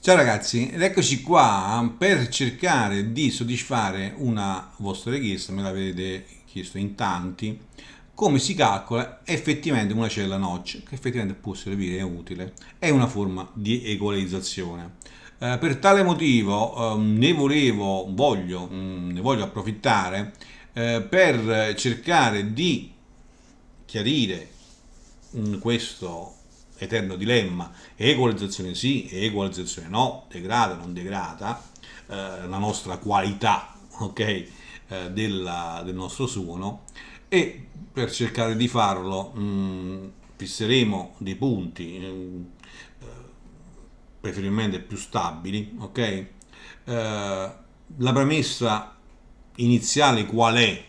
Ciao ragazzi, ed eccoci qua per cercare di soddisfare una vostra richiesta, me l'avete chiesto in tanti, come si calcola effettivamente una cella notch, che effettivamente può servire, è utile, è una forma di equalizzazione. Per tale motivo ne voglio approfittare per cercare di chiarire questo eterno dilemma, equalizzazione sì, equalizzazione no, degrada, non degrada, la nostra qualità, ok, del nostro suono, e per cercare di farlo fisseremo dei punti, preferibilmente più stabili, ok? La premessa iniziale qual è?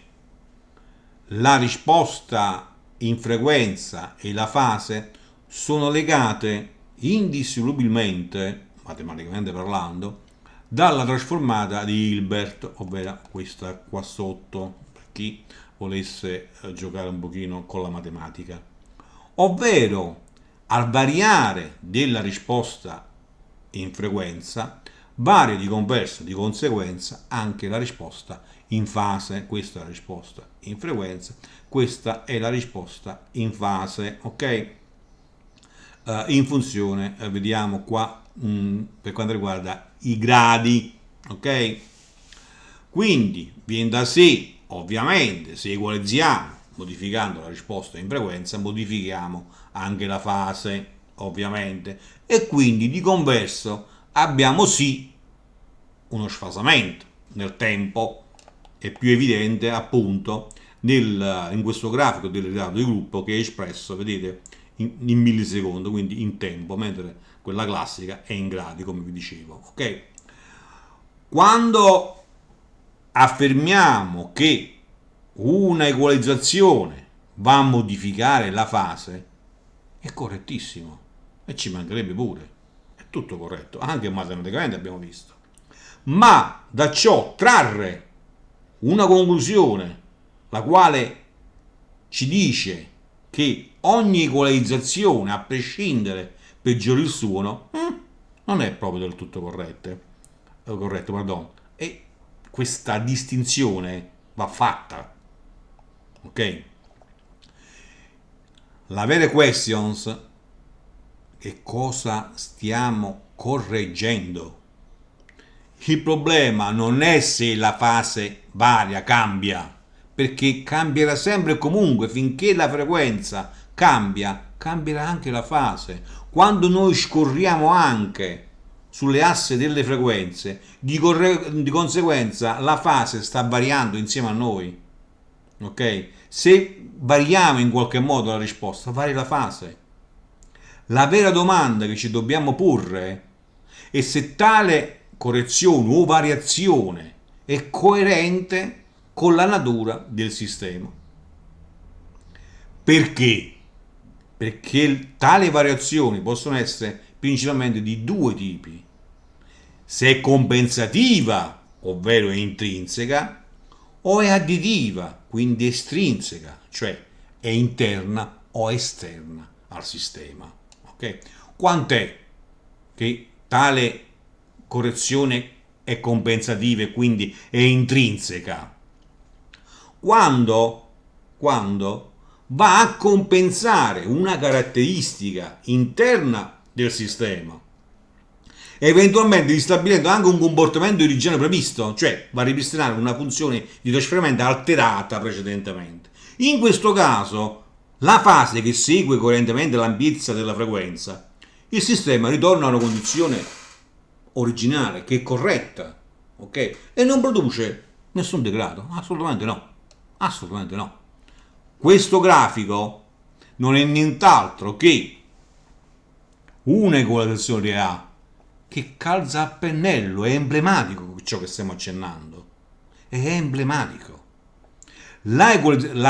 La risposta in frequenza e la fase sono legate indissolubilmente, matematicamente parlando, dalla trasformata di Hilbert, ovvero questa qua sotto, per chi volesse giocare un pochino con la matematica. Ovvero, al variare della risposta in frequenza, varia di converso di conseguenza anche la risposta in fase. Questa è la risposta in frequenza, questa è la risposta in fase, ok? In funzione, vediamo qua, per quanto riguarda i gradi, ok? Quindi viene da sé, ovviamente, se equalizziamo modificando la risposta in frequenza, modifichiamo anche la fase, ovviamente, e quindi di converso abbiamo sì uno sfasamento nel tempo. È più evidente appunto in questo grafico del ritardo di gruppo, che è espresso, vedete, in millisecondi, quindi in tempo, mentre quella classica è in gradi, come vi dicevo, ok? Quando affermiamo che una equalizzazione va a modificare la fase, è correttissimo, e ci mancherebbe pure, è tutto corretto, anche matematicamente abbiamo visto. Ma da ciò trarre una conclusione, la quale ci dice che ogni equalizzazione, a prescindere, peggiora il suono, non è proprio del tutto corretto, pardon. E questa distinzione va fatta, ok? La vera questions è cosa stiamo correggendo. Il problema non è se la fase varia, cambia, perché cambierà sempre e comunque finché la frequenza cambia, cambierà anche la fase. Quando noi scorriamo anche sulle asse delle frequenze, di conseguenza la fase sta variando insieme a noi. Ok? Se variamo in qualche modo la risposta, varia la fase. La vera domanda che ci dobbiamo porre è se tale correzione o variazione è coerente con la natura del sistema. Perché? Perché tali variazioni possono essere principalmente di due tipi: se è compensativa, ovvero è intrinseca, o è additiva, quindi estrinseca, cioè è interna o esterna al sistema. Ok? Quant'è che tale correzione è compensativa e quindi è intrinseca? Quando va a compensare una caratteristica interna del sistema, eventualmente ristabilendo anche un comportamento originale previsto, cioè va a ripristinare una funzione di trasferimento alterata precedentemente. In questo caso, la fase che segue coerentemente l'ampiezza della frequenza, il sistema ritorna a una condizione originale, che è corretta, ok? E non produce nessun degrado, assolutamente no, assolutamente no. Questo grafico non è nient'altro che un'equalizzazione A che calza a pennello, è emblematico ciò che stiamo accennando, è emblematico. La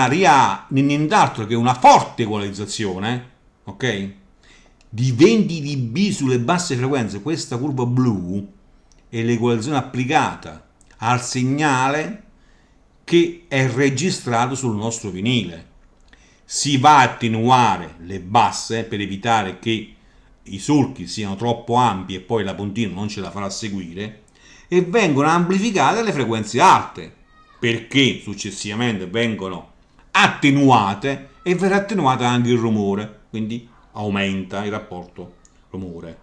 RIA non è nient'altro che una forte equalizzazione, ok? Di 20 dB sulle basse frequenze. Questa curva blu è l'equalizzazione applicata al segnale che è registrato sul nostro vinile. Si va a attenuare le basse per evitare che i solchi siano troppo ampi e poi la puntina non ce la farà seguire, e vengono amplificate alle frequenze alte, perché successivamente vengono attenuate e verrà attenuato anche il rumore, quindi aumenta il rapporto rumore.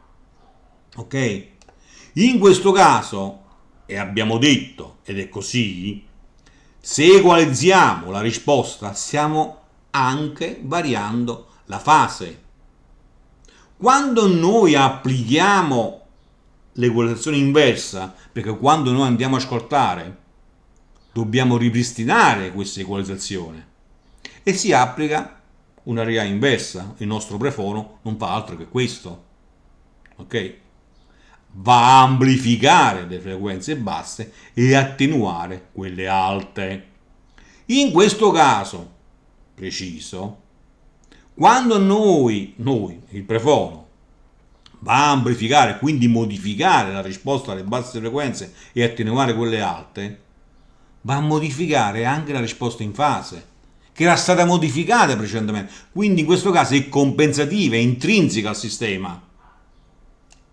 Ok? In questo caso, e abbiamo detto, ed è così, se equalizziamo la risposta stiamo anche variando la fase. Quando noi applichiamo l'equalizzazione inversa, perché quando noi andiamo a ascoltare dobbiamo ripristinare questa equalizzazione e si applica una RIA inversa, il nostro prefono non fa altro che questo, ok? Va a amplificare le frequenze basse e attenuare quelle alte. In questo caso preciso, quando il prefono, va a amplificare, quindi modificare la risposta alle basse frequenze e attenuare quelle alte, va a modificare anche la risposta in fase, che era stata modificata precedentemente. Quindi in questo caso è compensativa, è intrinseca al sistema.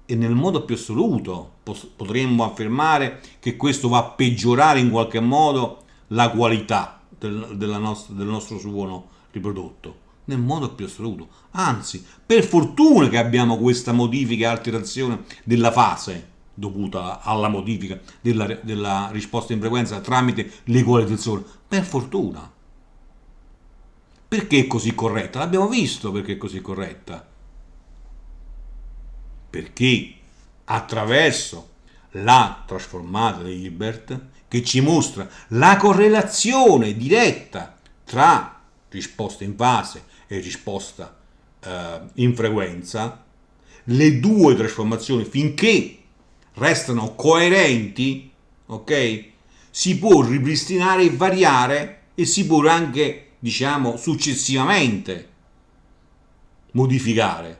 E nel modo più assoluto potremmo affermare che questo va a peggiorare in qualche modo la qualità del nostro suono riprodotto. Nel modo più assoluto. Anzi, per fortuna che abbiamo questa modifica e alterazione della fase dovuta alla modifica della risposta in frequenza tramite l'equalizzazione. Per fortuna. Perché è così corretta? L'abbiamo visto perché è così corretta. Perché attraverso la trasformata di Hilbert, che ci mostra la correlazione diretta tra risposta in fase e risposta in frequenza, le due trasformazioni finché restano coerenti, ok? Si può ripristinare e variare e si può anche, diciamo, successivamente modificare.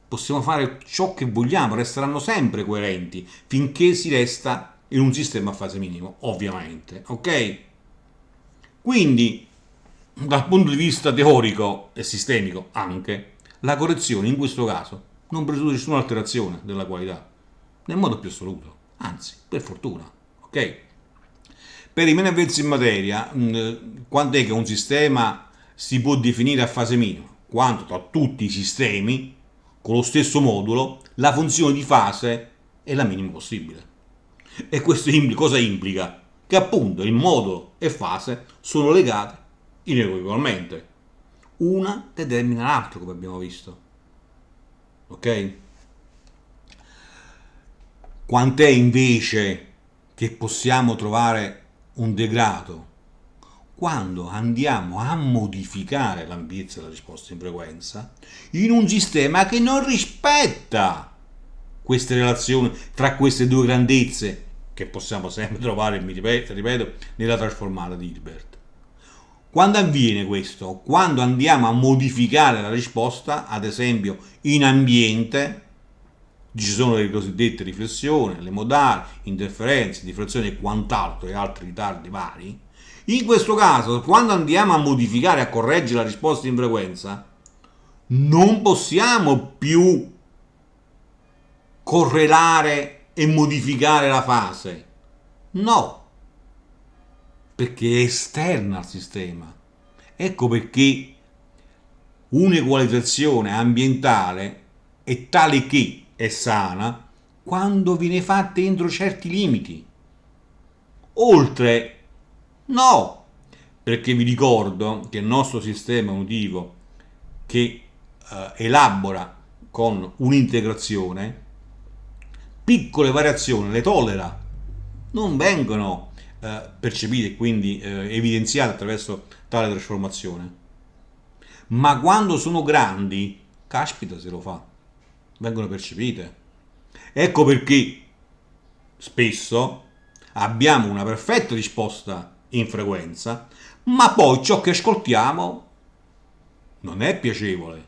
Possiamo fare ciò che vogliamo, resteranno sempre coerenti finché si resta in un sistema a fase minimo, ovviamente, ok? Quindi, dal punto di vista teorico e sistemico anche, la correzione in questo caso non presuppone nessuna alterazione della qualità, nel modo più assoluto, anzi, per fortuna, ok? Per rimanere avvezzi in materia, quando è che un sistema si può definire a fase minima? Quando tra tutti i sistemi, con lo stesso modulo, la funzione di fase è la minima possibile. E questo cosa implica? Che appunto il modulo e fase sono legate inequivocabilmente. Una determina l'altro, come abbiamo visto. Ok? Quant'è invece che possiamo trovare un degrado? Quando andiamo a modificare l'ampiezza della risposta in frequenza in un sistema che non rispetta queste relazioni tra queste due grandezze che possiamo sempre trovare, mi ripeto, nella trasformata di Hilbert. Quando avviene questo? Quando andiamo a modificare la risposta, ad esempio in ambiente, ci sono le cosiddette riflessioni, le modali, interferenze, diffrazioni e quant'altro e altri ritardi vari. In questo caso, quando andiamo a modificare, a correggere la risposta in frequenza, non possiamo più correlare e modificare la fase. No, perché è esterna al sistema. Ecco perché un'equalizzazione ambientale è tale che è sana quando viene fatta entro certi limiti. Oltre, no, perché vi ricordo che il nostro sistema uditivo che elabora con un'integrazione, piccole variazioni le tollera, non vengono percepite e quindi evidenziate attraverso tale trasformazione. Ma quando sono grandi, caspita se lo fa, vengono percepite. Ecco perché spesso abbiamo una perfetta risposta in frequenza, ma poi ciò che ascoltiamo non è piacevole,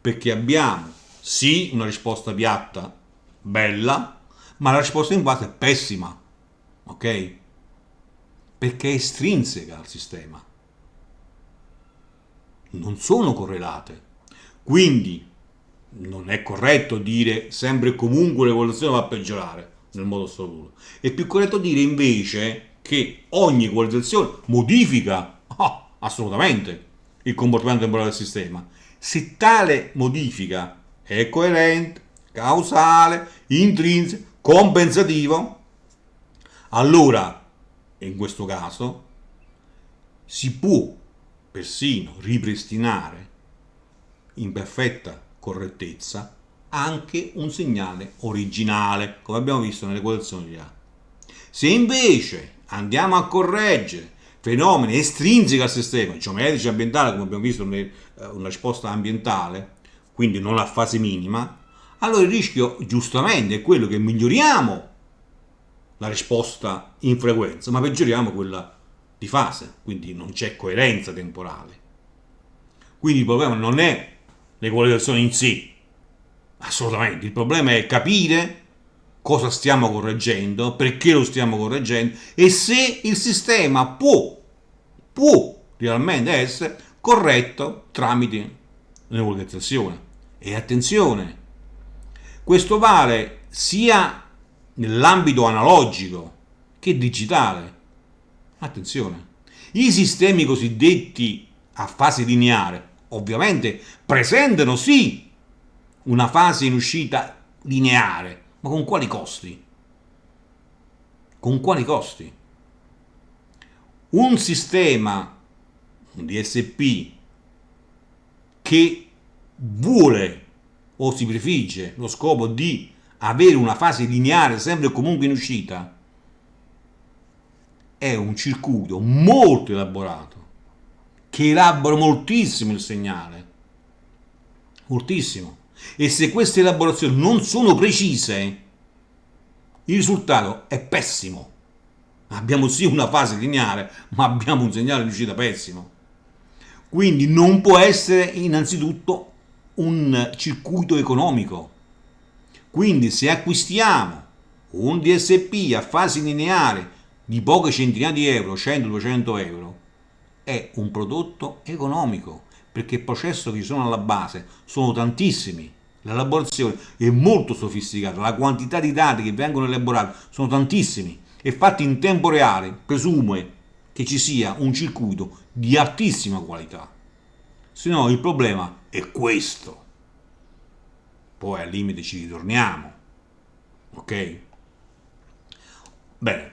perché abbiamo sì una risposta piatta, bella, ma la risposta in base è pessima, ok? Perché è estrinseca al sistema, non sono correlate. Quindi non è corretto dire sempre e comunque l'equalizzazione va a peggiorare nel modo assoluto. È più corretto dire invece che ogni equalizzazione modifica assolutamente il comportamento temporale del sistema. Se tale modifica è coerente, causale, intrinseco, compensativo, allora in questo caso si può persino ripristinare in perfetta correttezza anche un segnale originale, come abbiamo visto nelle quotazioni di A. Se invece andiamo a correggere fenomeni estrinseci al sistema, geometrici ambientali, come abbiamo visto una risposta ambientale, quindi non a fase minima, allora il rischio giustamente è quello che miglioriamo la risposta in frequenza, ma peggioriamo quella di fase, quindi non c'è coerenza temporale. Quindi il problema non è l'equalizzazione in sé, assolutamente, il problema è capire cosa stiamo correggendo, perché lo stiamo correggendo e se il sistema può realmente essere corretto tramite l'equalizzazione. E attenzione, questo vale sia nell'ambito analogico che digitale. Attenzione, i sistemi cosiddetti a fase lineare ovviamente presentano sì una fase in uscita lineare, ma con quali costi? Con quali costi? Un sistema, un DSP, che vuole o si prefigge lo scopo di avere una fase lineare sempre e comunque in uscita, è un circuito molto elaborato che elabora moltissimo il segnale, moltissimo, e se queste elaborazioni non sono precise il risultato è pessimo. Abbiamo sì una fase lineare, ma abbiamo un segnale di uscita pessimo. Quindi non può essere innanzitutto un circuito economico. Quindi se acquistiamo un DSP a fase lineare di poche centinaia di euro, 100-200 euro, è un prodotto economico, perché il processo che ci sono alla base sono tantissimi, l'elaborazione è molto sofisticata, la quantità di dati che vengono elaborati sono tantissimi e fatti in tempo reale presume che ci sia un circuito di altissima qualità. Se no il problema è questo. Poi al limite ci ritorniamo. Ok? Bene,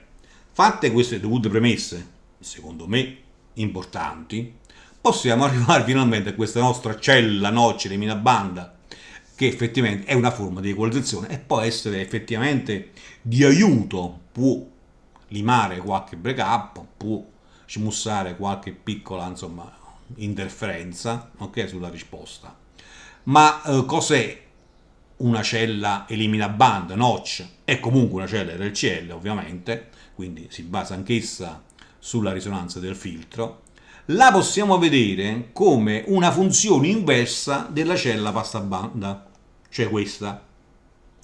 fatte queste dovute premesse, secondo me importanti, possiamo arrivare finalmente a questa nostra cella noccia di minabanda, che effettivamente è una forma di equalizzazione e può essere effettivamente di aiuto, può limare qualche breakup, può smussare qualche piccola insomma interferenza, ok, sulla risposta. Ma cos'è una cella eliminabanda, notch? È comunque una cella RCL ovviamente, quindi si basa anch'essa sulla risonanza del filtro. La possiamo vedere come una funzione inversa della cella passabanda, cioè questa,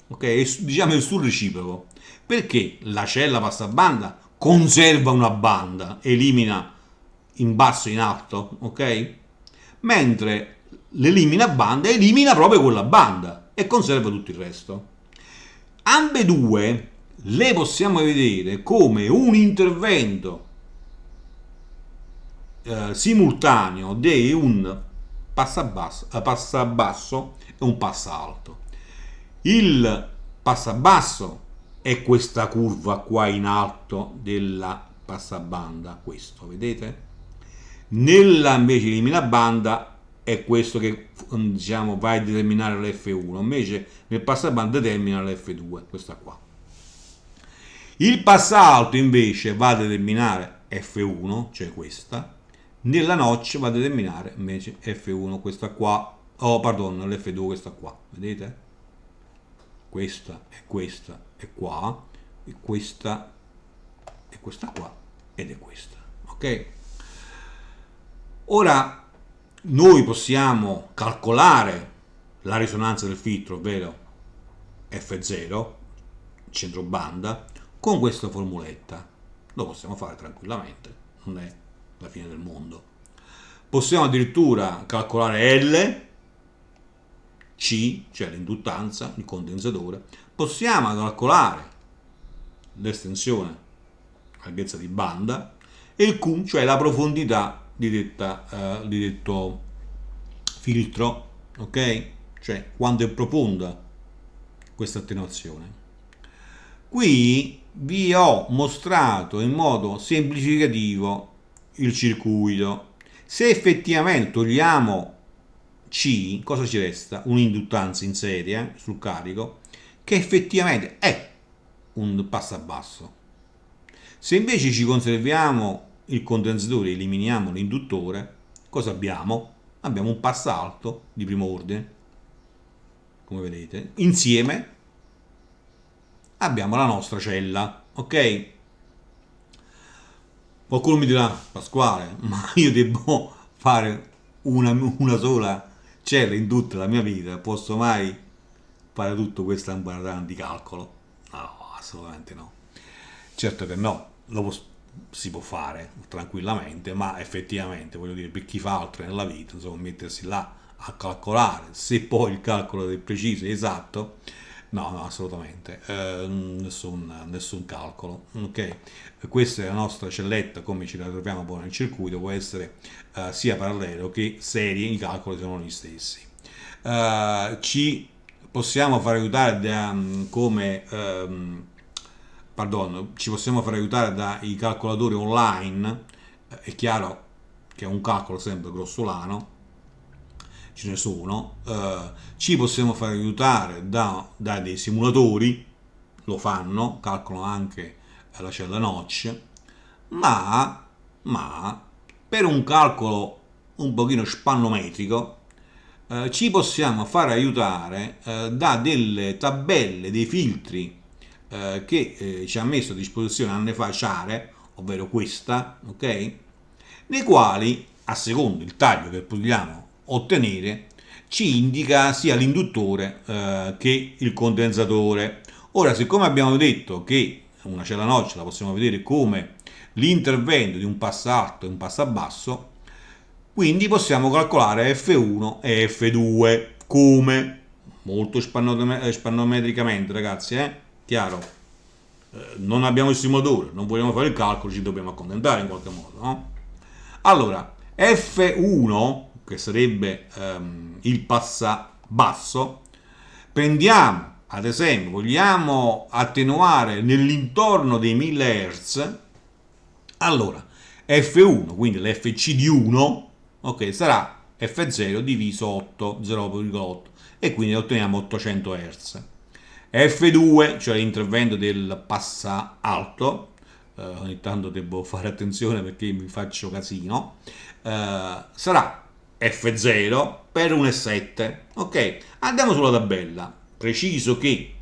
ok? Diciamo il sul reciproco, perché la cella passabanda conserva una banda, elimina in basso e in alto, ok? Mentre l'elimina banda elimina proprio quella banda e conserva tutto il resto. Ambedue le possiamo vedere come un intervento simultaneo di un passabasso e un passalto. Il passabasso è questa curva qua in alto della passabanda, questo vedete? Nella invece eliminabanda è questo che diciamo va a determinare l'F1, invece nel passabanda determina l'F2, questa qua. Il passalto invece va a determinare F1, cioè questa, nella notch va a determinare invece F1, questa qua, l'F2, questa qua, vedete? Questa è qua, e questa è questa qua, ed è questa, ok? Ora noi possiamo calcolare la risonanza del filtro, ovvero F0, centro banda, con questa formuletta. Lo possiamo fare tranquillamente, non è la fine del mondo. Possiamo addirittura calcolare L C, cioè l'induttanza, il condensatore, possiamo calcolare l'estensione, larghezza di banda, e il Q, cioè la profondità di detto filtro, ok? Cioè quanto è profonda questa attenuazione. Qui vi ho mostrato in modo semplificativo il circuito. Se effettivamente togliamo C, cosa ci resta? Un'induttanza in serie sul carico, che effettivamente è un passabasso. Se invece ci conserviamo il condensatore e eliminiamo l'induttore, cosa abbiamo? Abbiamo un passalto di primo ordine, come vedete. Insieme abbiamo la nostra cella, ok? Qualcuno mi dirà, Pasquale, ma io devo fare una sola cella in tutta la mia vita, posso mai fare tutto questo ambaradàn di calcolo? No, assolutamente no. Certo che no, si può fare tranquillamente, ma effettivamente, voglio dire, per chi fa altro nella vita, insomma, mettersi là a calcolare, se poi il calcolo è preciso e esatto, no, no, assolutamente, nessun calcolo, ok? Questa è la nostra celletta, come ci la troviamo poi nel circuito, può essere sia parallelo che serie, i calcoli sono gli stessi. Ci possiamo far aiutare ci possiamo far aiutare dai calcolatori online. È chiaro che è un calcolo sempre grossolano, ce ne sono. Ci possiamo far aiutare da dei simulatori, lo fanno, calcolano anche la cella notch, ma per un calcolo un pochino spannometrico ci possiamo far aiutare da delle tabelle, dei filtri che ci ha messo a disposizione anni fa Ciare, ovvero questa, ok? Nei quali, a secondo il taglio che vogliamo ottenere, ci indica sia l'induttore che il condensatore. Ora, siccome abbiamo detto che una cella notch la possiamo vedere come l'intervento di un passa alto e un passa basso, quindi possiamo calcolare F1 e F2 come molto spannometricamente, ragazzi, chiaro? Non abbiamo il simulatore, non vogliamo fare il calcolo, ci dobbiamo accontentare in qualche modo, no? Allora, F1, che sarebbe il passa basso, prendiamo, ad esempio, vogliamo attenuare nell'intorno dei 1000 Hz, allora F1, quindi l'FC di 1, ok, sarà F0 diviso 8, 0,8, e quindi otteniamo 800 Hz. F2, cioè l'intervento del passa alto, ogni tanto devo fare attenzione perché mi faccio casino, sarà F0 per 1,7. Ok, andiamo sulla tabella. Preciso che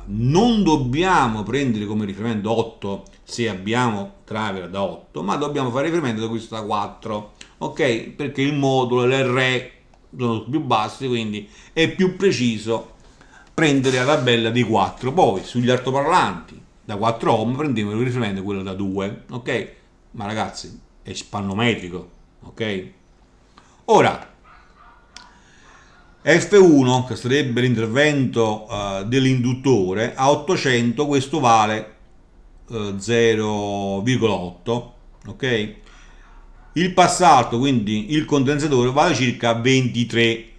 non dobbiamo prendere come riferimento 8 se abbiamo driver da 8, ma dobbiamo fare riferimento da questo da 4, ok? Perché il modulo e le re sono più bassi, quindi è più preciso prendere la tabella di 4. Poi sugli altoparlanti da 4 ohm prendiamo il riferimento quello da 2, ok? Ma ragazzi, è spannometrico, ok? Ora, F1, che sarebbe l'intervento dell'induttore, a 800 questo vale 0,8, ok? Il passato, quindi il condensatore, vale circa 23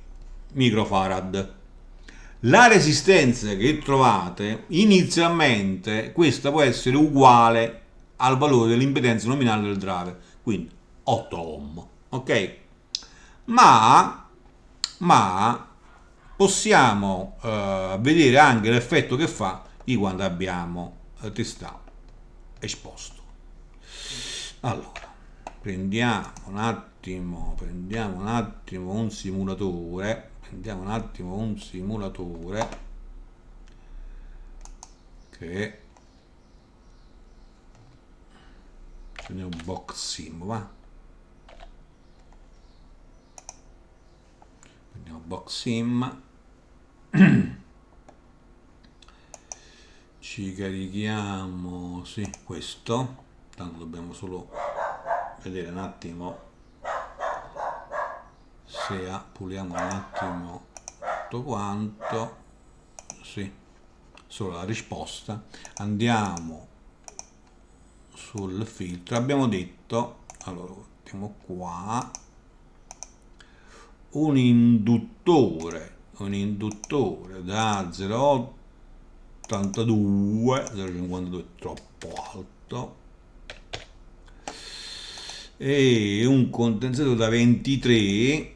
microfarad. La resistenza che trovate inizialmente, questa può essere uguale al valore dell'impedenza nominale del driver, quindi 8 ohm, ok? Ma, ma possiamo vedere anche l'effetto che fa di quando abbiamo testato esposto. Allora, prendiamo un attimo un simulatore, che prendiamo un box sim, va? Prendiamo box sim, ci carichiamo, sì, questo, tanto dobbiamo solo vedere un attimo se puliamo un attimo tutto quanto, sì, solo la risposta, andiamo sul filtro, abbiamo detto, allora mettiamo qua un induttore da 0,82, 0,52 è troppo alto, e un condensatore da 23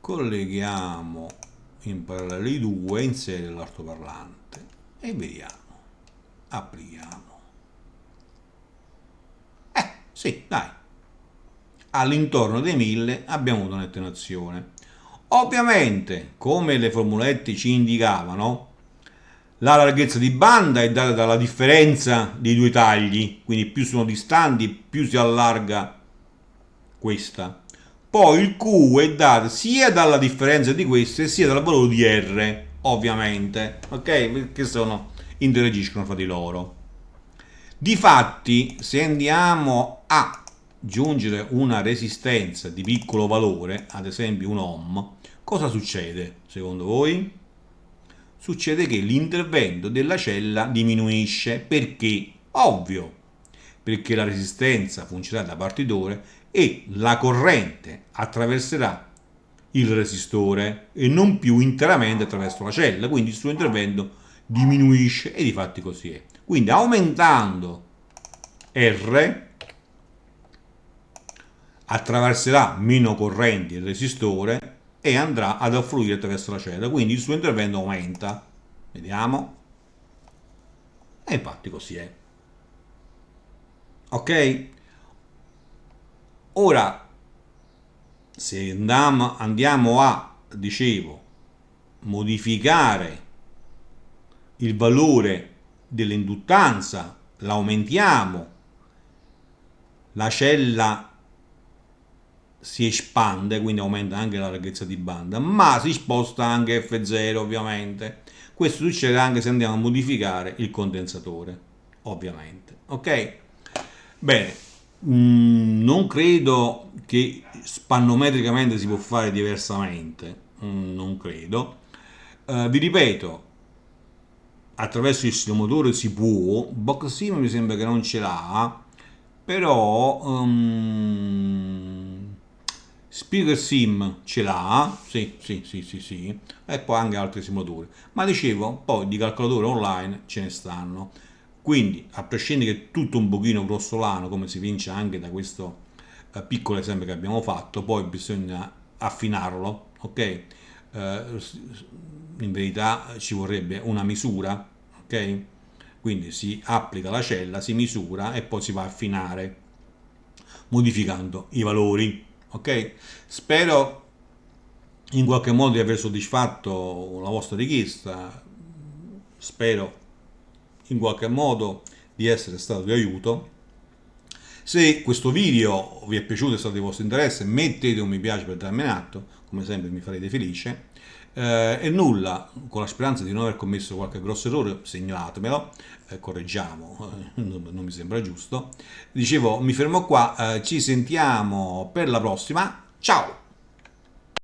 colleghiamo in parallelo i due in serie all'altoparlante e vediamo, applichiamo. Sì, dai, all'intorno dei 1000 abbiamo avuto un'attenuazione. Ovviamente, come le formulette ci indicavano, la larghezza di banda è data dalla differenza dei due tagli, quindi più sono distanti più si allarga questa. Poi il Q è dato sia dalla differenza di queste sia dal valore di R, ovviamente, ok? Perché interagiscono fra di loro. Difatti, se andiamo a aggiungere una resistenza di piccolo valore, ad esempio un ohm, cosa succede secondo voi? Succede che l'intervento della cella diminuisce. Perché? Ovvio, perché la resistenza funzionerà da partitore e la corrente attraverserà il resistore e non più interamente attraverso la cella, quindi il suo intervento diminuisce e di fatti così è. Quindi aumentando R attraverserà meno correnti il resistore e andrà ad affluire attraverso la cella, quindi il suo intervento aumenta. Vediamo. E infatti così è. Ok? Ora, se andiamo a, dicevo, modificare il valore dell'induttanza, l'aumentiamo, la cella si espande, quindi aumenta anche la larghezza di banda, ma si sposta anche F0 ovviamente. Questo succede anche se andiamo a modificare il condensatore, ovviamente. Ok? Bene, non credo che spannometricamente si può fare diversamente, non credo. Vi ripeto, attraverso il sinomotore si può, Boxsim mi sembra che non ce l'ha, però Speaker Sim ce l'ha, sì, sì, sì, sì, sì, e poi anche altri simulatori. Ma dicevo, poi di calcolatori online ce ne stanno. Quindi, a prescindere che è tutto un pochino grossolano, come si vince anche da questo piccolo esempio che abbiamo fatto, poi bisogna affinarlo, ok? In verità ci vorrebbe una misura, ok? Quindi si applica la cella, si misura e poi si va a affinare modificando i valori, ok? Spero in qualche modo di aver soddisfatto la vostra richiesta, spero in qualche modo di essere stato di aiuto. Se questo video vi è piaciuto e è stato di vostro interesse, mettete un mi piace per darmi un atto, come sempre mi farete felice. E nulla, con la speranza di non aver commesso qualche grosso errore, segnalatemelo, correggiamo, non mi sembra giusto. Dicevo, mi fermo qua, ci sentiamo per la prossima, ciao!